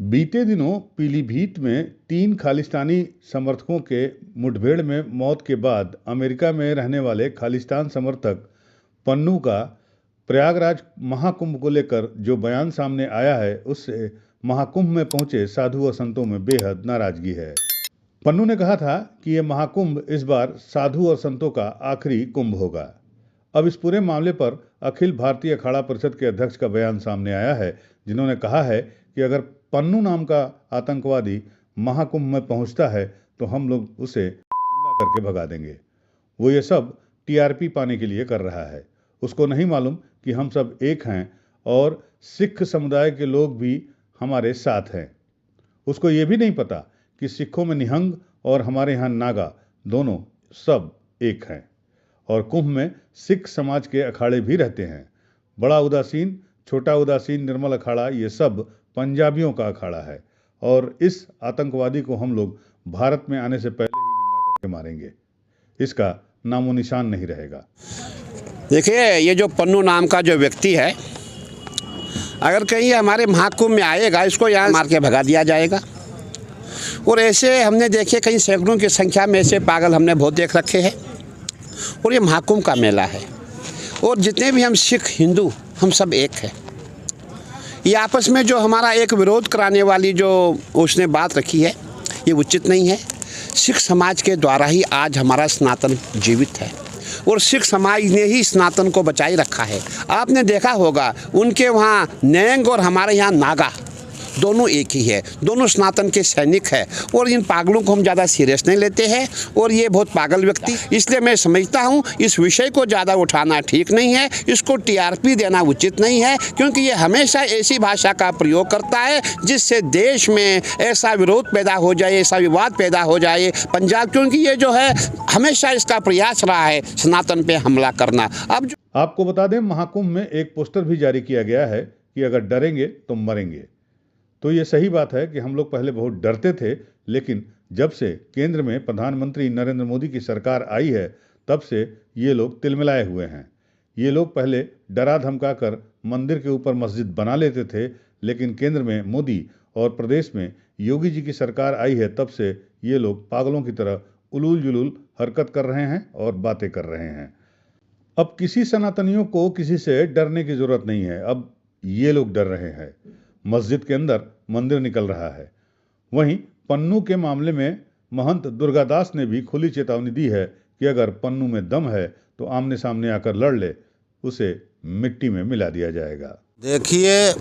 बीते दिनों पीलीभीत में 3 खालिस्तानी समर्थकों के मुठभेड़ में मौत के बाद अमेरिका में रहने वाले खालिस्तान समर्थक पन्नू का प्रयागराज महाकुंभ को लेकर जो बयान सामने आया है, उससे महाकुंभ में पहुंचे साधु और संतों में बेहद नाराजगी है। पन्नू ने कहा था कि यह महाकुंभ इस बार साधु और संतों का आखिरी कुंभ होगा। अब इस पूरे मामले पर अखिल भारतीय अखाड़ा परिषद के अध्यक्ष का बयान सामने आया है, जिन्होंने कहा है कि अगर पन्नू नाम का आतंकवादी महाकुंभ में पहुंचता है तो हम लोग उसे दंगा करके भगा देंगे। वो ये सब टीआरपी पाने के लिए कर रहा है। उसको नहीं मालूम कि हम सब एक हैं और सिख समुदाय के लोग भी हमारे साथ हैं। उसको ये भी नहीं पता कि सिखों में निहंग और हमारे यहाँ नागा दोनों सब एक हैं और कुंभ में सिख समाज के अखाड़े भी रहते हैं। बड़ा उदासीन, छोटा उदासीन, निर्मल अखाड़ा, ये सब पंजाबियों का अखाड़ा है और इस आतंकवादी को हम लोग भारत में आने से पहले ही नंगा करके मारेंगे। इसका नामो निशान नहीं रहेगा। देखिए, ये जो पन्नू नाम का जो व्यक्ति है, अगर कहीं हमारे महाकुंभ में आएगा, इसको यहाँ मार के भगा दिया जाएगा। और ऐसे हमने देखे कहीं सैकड़ों की संख्या में ऐसे पागल हमने बहुत देख रखे हैं। और ये महाकुंभ का मेला है और जितने भी हम सिख हिंदू हम सब एक हैं। ये आपस में जो हमारा एक विरोध कराने वाली जो उसने बात रखी है, ये उचित नहीं है। सिख समाज के द्वारा ही आज हमारा सनातन जीवित है और सिख समाज ने ही सनातन को बचाए रखा है। आपने देखा होगा उनके वहाँ नैंग और हमारे यहाँ नागा दोनों एक ही है, दोनों सनातन के सैनिक है। और इन पागलों को हम ज़्यादा सीरियस नहीं लेते हैं और ये बहुत पागल व्यक्ति, इसलिए मैं समझता हूँ इस विषय को ज़्यादा उठाना ठीक नहीं है। इसको टीआरपी देना उचित नहीं है, क्योंकि ये हमेशा ऐसी भाषा का प्रयोग करता है जिससे देश में ऐसा विरोध पैदा हो जाए, ऐसा विवाद पैदा हो जाए पंजाब, क्योंकि ये जो है हमेशा इसका प्रयास रहा है सनातन पे हमला करना। अब आपको बता दें, महाकुंभ में एक पोस्टर भी जारी किया गया है कि अगर डरेंगे तो मरेंगे। तो ये सही बात है कि हम लोग पहले बहुत डरते थे, लेकिन जब से केंद्र में प्रधानमंत्री नरेंद्र मोदी की सरकार आई है, तब से ये लोग तिलमिलाए हुए हैं। ये लोग पहले डरा धमका कर मंदिर के ऊपर मस्जिद बना लेते थे, लेकिन केंद्र में मोदी और प्रदेश में योगी जी की सरकार आई है, तब से ये लोग पागलों की तरह उलूल जुलूल हरकत कर रहे हैं और बातें कर रहे हैं। अब किसी सनातनियों को किसी से डरने की जरूरत नहीं है। अब ये लोग डर रहे हैं। मस्जिद के अंदर मंदिर निकल रहा है। वहीं पन्नू के मामले में महंत दुर्गादास ने भी खुली चेतावनी दी है कि अगर पन्नू में दम है तो आमने सामने आकर लड़ ले, उसे मिट्टी में मिला दिया जाएगा। देखिए,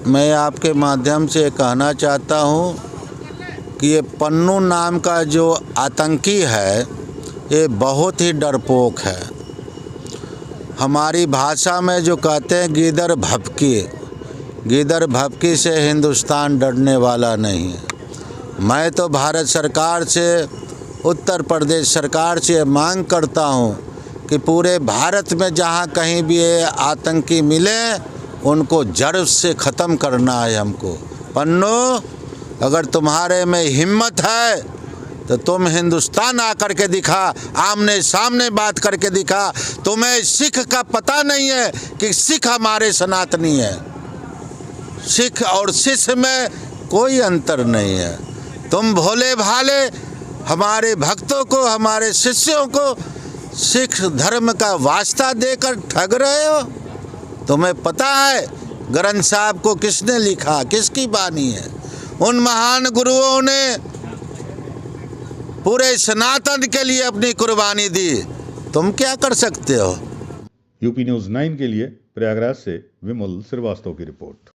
मैं आपके माध्यम से कहना चाहता हूँ कि ये पन्नू नाम का जो आतंकी है, ये बहुत ही डरपोक है। हमारी भाषा में जो कहते हैं गीदड़ भभकी, गीदड़ भभकी से हिंदुस्तान डरने वाला नहीं है। मैं तो भारत सरकार से, उत्तर प्रदेश सरकार से मांग करता हूं कि पूरे भारत में जहां कहीं भी ये आतंकी मिले, उनको जड़ से ख़त्म करना है हमको। पन्नू, अगर तुम्हारे में हिम्मत है तो तुम हिंदुस्तान आकर के दिखा, आमने सामने बात करके दिखा। तुम्हें सिख का पता नहीं है कि सिख हमारे सनातनी है। सिख और शिष्य में कोई अंतर नहीं है। तुम भोले भाले हमारे भक्तों को, हमारे शिष्यों को सिख धर्म का वास्ता देकर ठग रहे हो। तुम्हें पता है ग्रंथ साहब को किसने लिखा, किसकी बानी है? उन महान गुरुओं ने पूरे सनातन के लिए अपनी कुर्बानी दी। तुम क्या कर सकते हो? यूपी न्यूज़ 9 के लिए प्रयागराज से विमल श्रीवास्तव की रिपोर्ट।